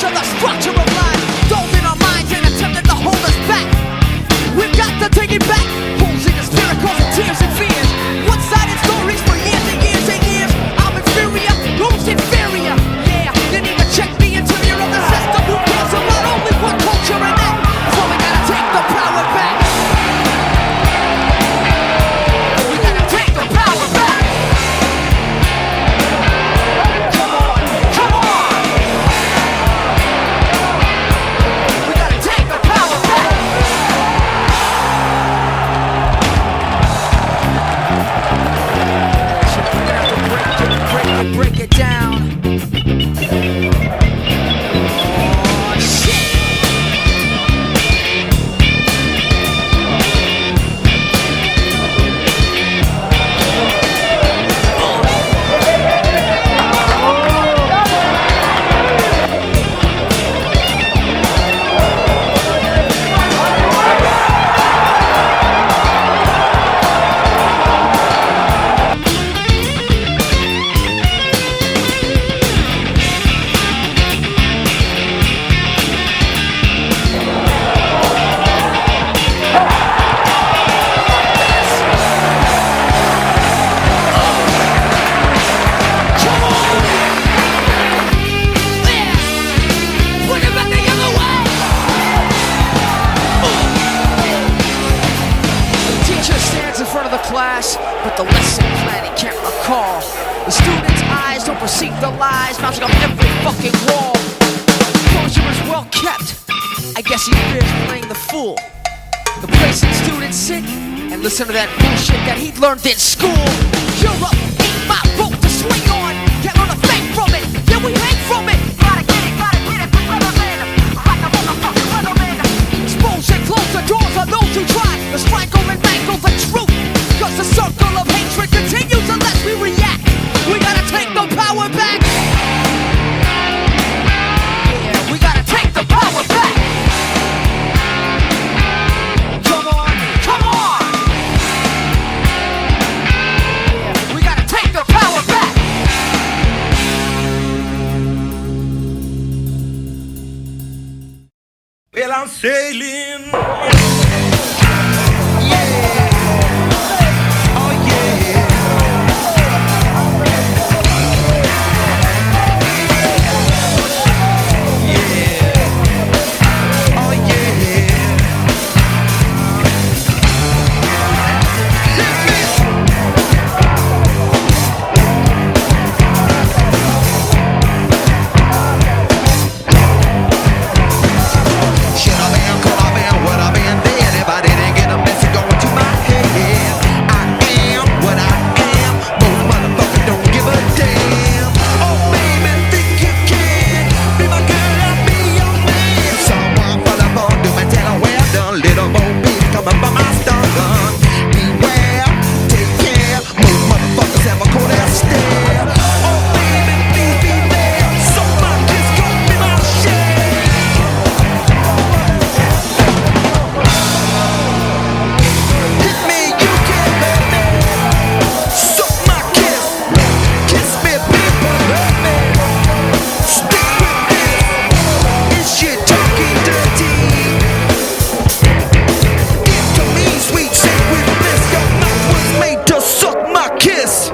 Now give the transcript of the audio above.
puncture the structure of life. Those in our minds ain't attempting to hold us back. We've got to take it back. Holes in the spirit causing tears and fears. One-sided stories for years and years and years. I'm inferior, who's inferior? Yeah, you need to check the interior of the system. Who cares about only one culture and that? So we gotta take the power back. We gotta take the power back. Come on, come on. We gotta take the power back. Break it down. Oh, shit. But the lesson plan he can't recall. The students' eyes don't perceive the lies mounted on every fucking wall. Closure is well kept. I guess he fears playing the fool. The place that students sit and listen to that bullshit that he learned in school. Europe ain't my rope to swing on. Can't learn a thing from it. Yeah, we hang from it. Gotta get it, the weatherman. Like a motherfucking weatherman. Expose and close the doors on those who try to strangle and mangle the truth. Cause the circle of hatred continues unless we react. We gotta take the power back. Yeah, we gotta take the power back. Come on, come on. Yeah, we gotta take the power back. Well, I'm sailing